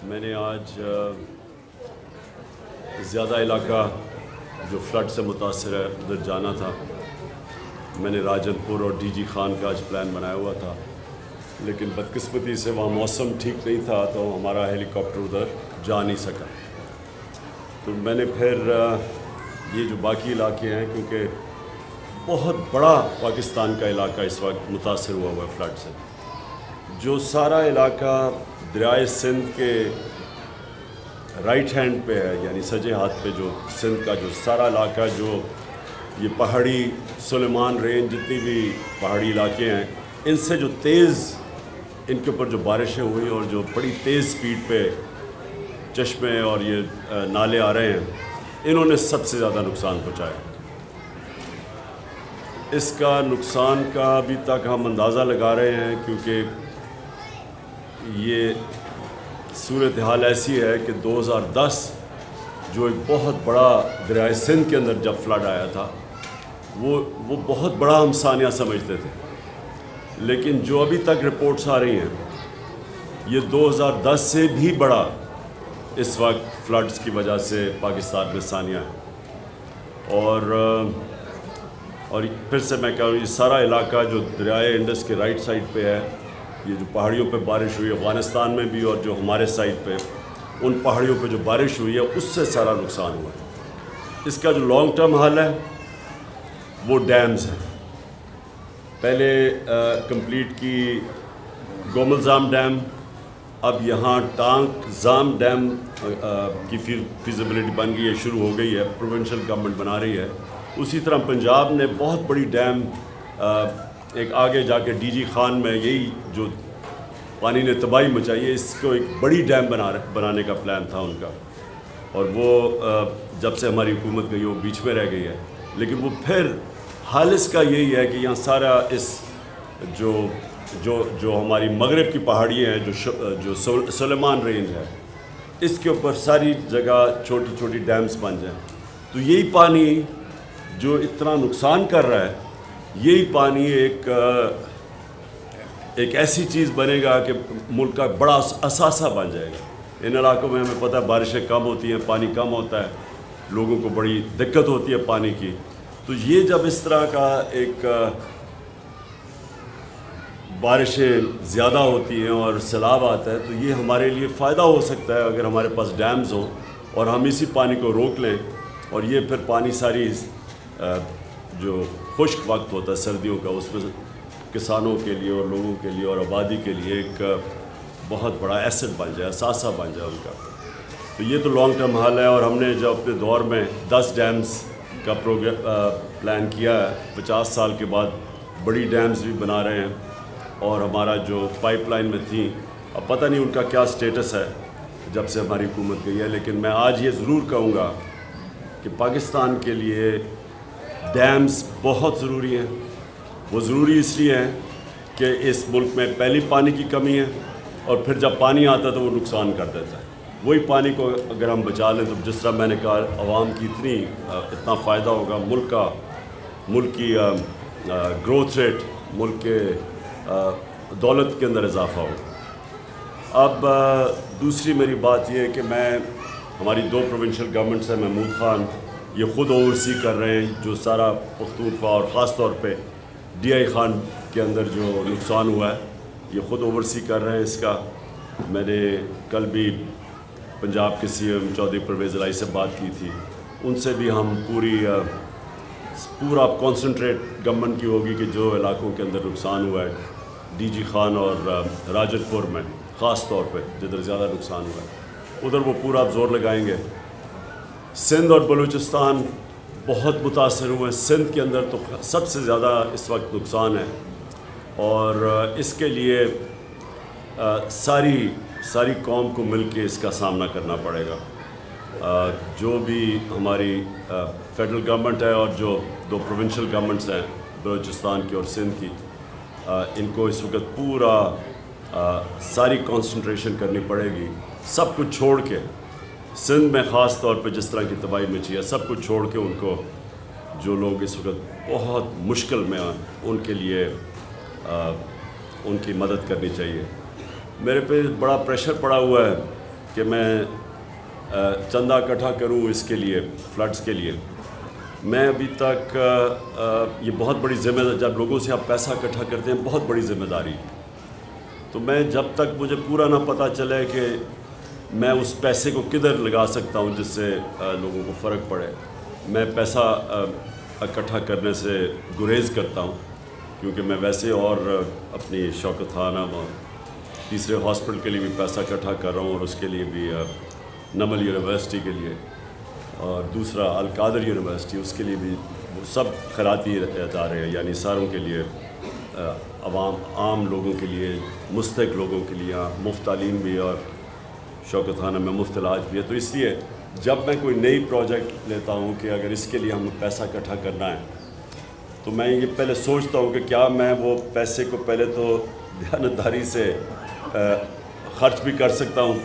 میں نے آج زیادہ علاقہ جو فلڈ سے متاثر ہے ادھر جانا تھا. میں نے راجن پور اور ڈی جی خان کا آج پلان بنایا ہوا تھا, لیکن بدقسمتی سے وہاں موسم ٹھیک نہیں تھا تو ہمارا ہیلی کاپٹر ادھر جا نہیں سکا. تو میں نے پھر یہ جو باقی علاقے ہیں, کیونکہ بہت بڑا پاکستان کا علاقہ اس وقت متاثر ہوا ہے فلڈ سے, جو سارا علاقہ دریائے سندھ کے رائٹ ہینڈ پہ ہے, یعنی سجے ہاتھ پہ جو سندھ کا جو سارا علاقہ, جو یہ پہاڑی سلیمان رینج جتنی بھی پہاڑی علاقے ہیں, ان سے جو تیز ان کے اوپر جو بارشیں ہوئی اور جو بڑی تیز سپیڈ پہ چشمے اور یہ نالے آ رہے ہیں, انہوں نے سب سے زیادہ نقصان پہنچایا. اس کا نقصان کا ابھی تک ہم اندازہ لگا رہے ہیں, کیونکہ یہ صورتحال ایسی ہے کہ 2010 جو ایک بہت بڑا دریائے سندھ کے اندر جب فلڈ آیا تھا, وہ بہت بڑا ہم سانیہ سمجھتے تھے, لیکن جو ابھی تک رپورٹس آ رہی ہیں یہ 2010 سے بھی بڑا اس وقت فلڈز کی وجہ سے پاکستان میں سانیہ ہے. اور پھر سے میں کہہ رہا ہوں, یہ سارا علاقہ جو دریائے انڈس کے رائٹ سائڈ پہ ہے, یہ جو پہاڑیوں پہ بارش ہوئی ہے افغانستان میں بھی, اور جو ہمارے سائڈ پہ ان پہاڑیوں پہ جو بارش ہوئی ہے اس سے سارا نقصان ہوا ہے. اس کا جو لانگ ٹرم حل ہے وہ ڈیمز ہیں. پہلے کمپلیٹ کی گومل زام ڈیم, اب یہاں ٹانک زام ڈیم کی فیزیبلٹی بن گئی ہے, شروع ہو گئی ہے, پروونشل گورنمنٹ بنا رہی ہے. اسی طرح پنجاب نے بہت بڑی ڈیم ایک آگے جا کے ڈی جی خان میں, یہی جو پانی نے تباہی مچائی ہے, اس کو ایک بڑی ڈیم بنانے کا پلان تھا ان کا, اور وہ جب سے ہماری حکومت گئی وہ بیچ میں رہ گئی ہے. لیکن وہ پھر حال اس کا یہی ہے کہ یہاں سارا اس جو ہماری مغرب کی پہاڑیاں ہیں, جو سلیمان رینج ہے, اس کے اوپر ساری جگہ چھوٹی چھوٹی ڈیمز بن جائیں, تو یہی پانی جو اتنا نقصان کر رہا ہے, یہی پانی ایک ایسی چیز بنے گا کہ ملک کا بڑا اثاثہ بن جائے گا. ان علاقوں میں ہمیں پتہ ہے بارشیں کم ہوتی ہیں, پانی کم ہوتا ہے, لوگوں کو بڑی دقت ہوتی ہے پانی کی. تو یہ جب اس طرح کا ایک بارشیں زیادہ ہوتی ہیں اور سیلاب آتا ہے, تو یہ ہمارے لیے فائدہ ہو سکتا ہے اگر ہمارے پاس ڈیمز ہوں اور ہم اسی پانی کو روک لیں, اور یہ پھر پانی ساری جو خشک وقت ہوتا ہے سردیوں کا, اس میں کسانوں کے لیے اور لوگوں کے لیے اور آبادی کے لیے ایک بہت بڑا ایسٹ بن جائے, اثاثہ بن جائے ان کا. تو یہ تو لانگ ٹرم حل ہے. اور ہم نے جو اپنے دور میں 10 ڈیمز کا پلان کیا ہے, 50 سال کے بعد بڑی ڈیمز بھی بنا رہے ہیں, اور ہمارا جو پائپ لائن میں تھیں, اب پتہ نہیں ان کا کیا سٹیٹس ہے جب سے ہماری حکومت گئی ہے. لیکن میں آج یہ ضرور کہوں گا کہ پاکستان کے لیے ڈیمز بہت ضروری ہیں. وہ ضروری اس لیے ہیں کہ اس ملک میں پہلی پانی کی کمی ہے, اور پھر جب پانی آتا ہے تو وہ نقصان کر دیتا ہے. وہی پانی کو اگر ہم بچا لیں تو جس طرح میں نے کہا, عوام کی اتنا فائدہ ہوگا, ملک کی گروتھ ریٹ, ملک کے دولت کے اندر اضافہ ہوگا. اب دوسری میری بات یہ ہے کہ ہماری 2 پروونشل گورنمنٹس ہیں, محمود خان یہ خود اوورسی کر رہے ہیں جو سارا پختونخوا, اور خاص طور پہ ڈی آئی خان کے اندر جو نقصان ہوا ہے, یہ خود اوورسی کر رہے ہیں اس کا. میں نے کل بھی پنجاب کے سی ایم چودھری پرویز الہی سے بات کی تھی, ان سے بھی ہم پورا کانسنٹریٹ گورنمنٹ کی ہوگی کہ جو علاقوں کے اندر نقصان ہوا ہے, ڈی جی خان اور راجن پور میں خاص طور پہ جدھر زیادہ نقصان ہوا ہے, ادھر وہ پورا اب زور لگائیں گے. سندھ اور بلوچستان بہت متاثر ہوئے ہیں. سندھ کے اندر تو سب سے زیادہ اس وقت نقصان ہے, اور اس کے لیے ساری قوم کو مل کے اس کا سامنا کرنا پڑے گا. جو بھی ہماری فیڈرل گورنمنٹ ہے اور جو 2 پروونشل گورنمنٹس ہیں بلوچستان کی اور سندھ کی, ان کو اس وقت پورا ساری کنسنٹریشن کرنی پڑے گی. سب کچھ چھوڑ کے, سندھ میں خاص طور پہ جس طرح کی تباہی مچی ہے, سب کچھ چھوڑ کے ان کو, جو لوگ اس وقت بہت مشکل میں ہیں, ان کے لیے ان کی مدد کرنی چاہیے. میرے پہ بڑا پریشر پڑا ہوا ہے کہ میں چندہ اکٹھا کروں اس کے لیے فلڈز کے لیے. میں ابھی تک یہ بہت بڑی ذمہ داری، جب لوگوں سے آپ پیسہ اکٹھا کرتے ہیں بہت بڑی ذمہ داری، تو میں جب تک مجھے پورا نہ پتہ چلے کہ میں اس پیسے کو کدھر لگا سکتا ہوں جس سے لوگوں کو فرق پڑے، میں پیسہ اکٹھا کرنے سے گریز کرتا ہوں. کیونکہ میں ویسے اور اپنی شوکت خانہ تیسرے ہاسپٹل کے لیے بھی پیسہ اکٹھا کر رہا ہوں، اور اس کے لیے بھی نمل یونیورسٹی کے لیے، اور دوسرا القادر یونیورسٹی، اس کے لیے بھی وہ سب خیراتی ادارے ہیں، یعنی ساروں کے لیے، عام لوگوں کے لیے، مستحق لوگوں کے لیے مفت تعلیم بھی، اور شوکت خانہ میں مفت علاج بھی ہے. تو اس لیے جب میں کوئی نئی پروجیکٹ لیتا ہوں کہ اگر اس کے لیے ہمیں پیسہ اکٹھا کرنا ہے، تو میں یہ پہلے سوچتا ہوں کہ کیا میں وہ پیسے کو پہلے تو دیانتداری سے خرچ بھی کر سکتا ہوں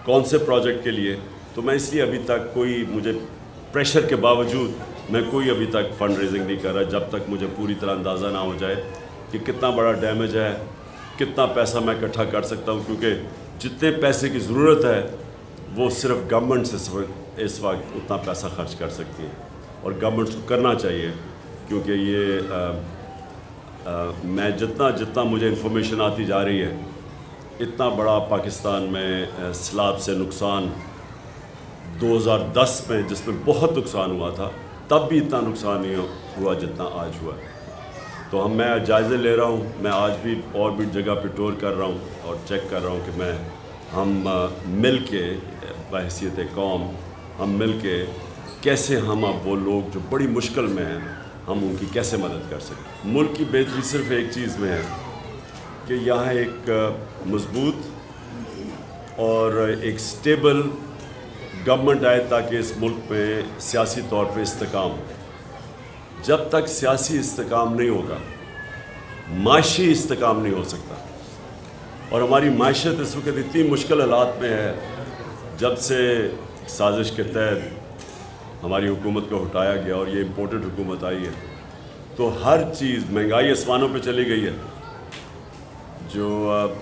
کون سے پروجیکٹ کے لیے. تو میں اس لیے ابھی تک کوئی، مجھے پریشر کے باوجود میں کوئی ابھی تک فنڈ ریزنگ نہیں کر رہا جب تک مجھے پوری طرح اندازہ نہ ہو جائے کہ کتنا بڑا ڈیمیج ہے، کتنا پیسہ میں اکٹھا کر سکتا ہوں. کیونکہ جتنے پیسے کی ضرورت ہے وہ صرف گورنمنٹ سے اس وقت اتنا پیسہ خرچ کر سکتی ہے، اور گورنمنٹ کو کرنا چاہیے. کیونکہ یہ میں جتنا مجھے انفارمیشن آتی جا رہی ہے، اتنا بڑا پاکستان میں سیلاب سے نقصان 2010 میں، جس میں بہت نقصان ہوا تھا، تب بھی اتنا نقصان نہیں ہوا جتنا آج ہوا ہے. تو میں جائزے لے رہا ہوں، میں آج بھی اور بھی جگہ پہ ٹور کر رہا ہوں اور چیک کر رہا ہوں کہ ہم مل کے بحیثیت قوم، ہم مل کے کیسے ہم اب وہ لوگ جو بڑی مشکل میں ہیں، ہم ان کی کیسے مدد کر سکیں. ملک کی بہتری صرف ایک چیز میں ہے کہ یہاں ایک مضبوط اور ایک سٹیبل گورنمنٹ آئے تاکہ اس ملک میں سیاسی طور پہ استحکام ہو. جب تک سیاسی استحکام نہیں ہوگا، معاشی استحکام نہیں ہو سکتا. اور ہماری معیشت اس وقت اتنی مشکل حالات میں ہے، جب سے سازش کے تحت ہماری حکومت کو ہٹایا گیا اور یہ امپورٹڈ حکومت آئی ہے، تو ہر چیز مہنگائی آسمانوں پہ چلی گئی ہے. جو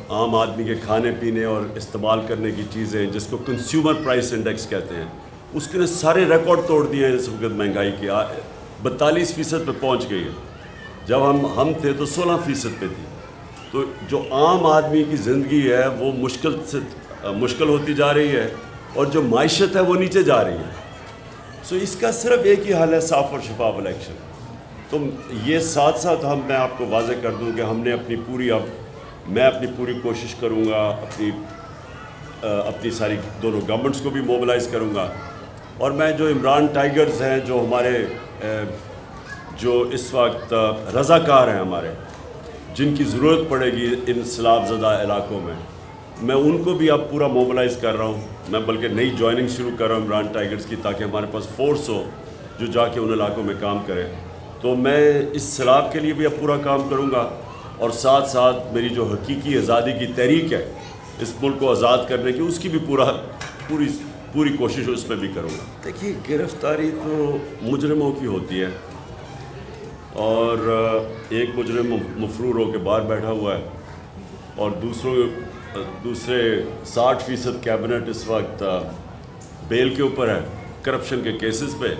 عام آدمی کے کھانے پینے اور استعمال کرنے کی چیزیں، جس کو کنزیومر پرائس انڈیکس کہتے ہیں، اس کے نے سارے ریکارڈ توڑ دیے ہیں. اس وقت مہنگائی کی 42% پہ پہنچ گئی ہے. جب ہم تھے تو 16% پہ تھی. تو جو عام آدمی کی زندگی ہے وہ مشکل ہوتی جا رہی ہے، اور جو معیشت ہے وہ نیچے جا رہی ہے. سو اس کا صرف ایک ہی حل ہے، صاف اور شفاف الیکشن. تو یہ ساتھ ساتھ میں آپ کو واضح کر دوں کہ ہم نے میں اپنی پوری کوشش کروں گا، اپنی ساری دونوں گورنمنٹس کو بھی موبلائز کروں گا. اور میں جو عمران ٹائیگرز ہیں، جو ہمارے جو اس وقت رضاکار ہیں ہمارے، جن کی ضرورت پڑے گی ان سیلاب زدہ علاقوں میں ان کو بھی اب پورا موبلائز کر رہا ہوں. میں بلکہ نئی جوائننگ شروع کر رہا ہوں عمران ٹائیگرز کی، تاکہ ہمارے پاس فورس ہو جو جا کے ان علاقوں میں کام کرے. تو میں اس سیلاب کے لیے بھی اب پورا کام کروں گا، اور ساتھ ساتھ میری جو حقیقی آزادی کی تحریک ہے اس ملک کو آزاد کرنے کی، اس کی بھی پوری کوشش اس میں بھی کروں گا. دیکھیے، گرفتاری تو مجرموں کی ہوتی ہے، اور ایک مجرم مفرور ہو کے باہر بیٹھا ہوا ہے، اور دوسرے 60% کیبنٹ اس وقت بیل کے اوپر ہے کرپشن کے کیسز پہ.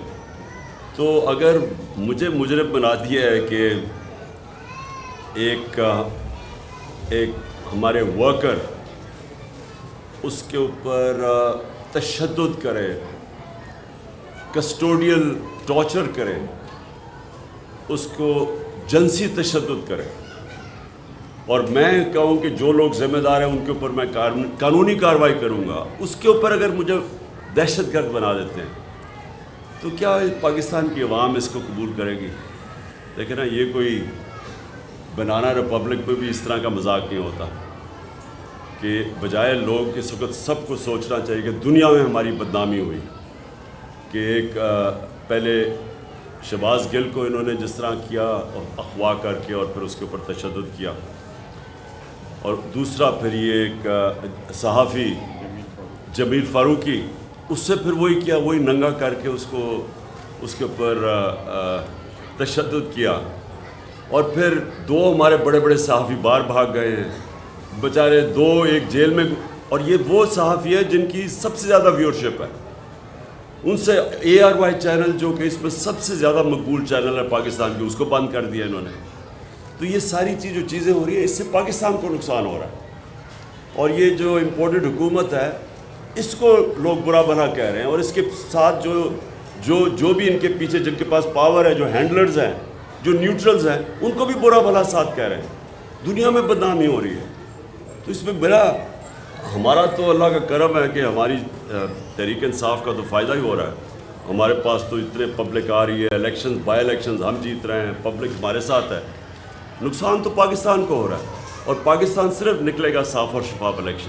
تو اگر مجھے مجرم بنا دیا ہے کہ ایک ہمارے ورکر اس کے اوپر تشدد کرے، کسٹوڈیل ٹارچر کرے، اس کو جنسی تشدد کرے، اور میں کہوں کہ جو لوگ ذمہ دار ہیں ان کے اوپر میں قانونی کارروائی کروں گا، اس کے اوپر اگر مجھے دہشت گرد بنا دیتے ہیں، تو کیا پاکستان کی عوام اس کو قبول کرے گی؟ لیکن یہ کوئی بنانا ریپبلک میں بھی اس طرح کا مذاق نہیں ہوتا کہ بجائے لوگ اس وقت سب کو سوچنا چاہیے کہ دنیا میں ہماری بدنامی ہوئی کہ ایک پہلے شہباز گل کو انہوں نے جس طرح کیا اور اغوا کر کے اور پھر اس کے اوپر تشدد کیا، اور دوسرا پھر یہ ایک صحافی جمیل فاروقی، اس سے پھر وہی کیا، وہی ننگا کر کے اس کے اوپر تشدد کیا، اور پھر 2 ہمارے بڑے بڑے صحافی باہر بھاگ گئے ہیں بیچارے. 2 ایک جیل میں اور یہ وہ صحافی ہے جن کی سب سے زیادہ ویورشپ ہے. ان سے ARY چینل جو کہ اس میں سب سے زیادہ مقبول چینل ہے پاکستان کی, اس کو بند کر دیا انہوں نے. تو یہ ساری چیزیں ہو رہی ہیں, اس سے پاکستان کو نقصان ہو رہا ہے. اور یہ جو امپورٹڈ حکومت ہے اس کو لوگ برا بھلا کہہ رہے ہیں, اور اس کے ساتھ جو بھی ان کے پیچھے جن کے پاس پاور ہے, جو ہینڈلرز ہیں, جو نیوٹرلز ہیں, ان کو بھی برا بھلا ساتھ کہہ رہے ہیں. دنیا میں بدنامی ہو رہی ہے. تو اس میں ہمارا تو اللہ کا کرم ہے کہ ہماری تحریک انصاف کا تو فائدہ ہی ہو رہا ہے. ہمارے پاس تو اتنے پبلک آ رہی ہے, الیکشنز بائی الیکشنز ہم جیت رہے ہیں, پبلک ہمارے ساتھ ہے. نقصان تو پاکستان کو ہو رہا ہے, اور پاکستان صرف نکلے گا صاف اور شفاف الیکشن.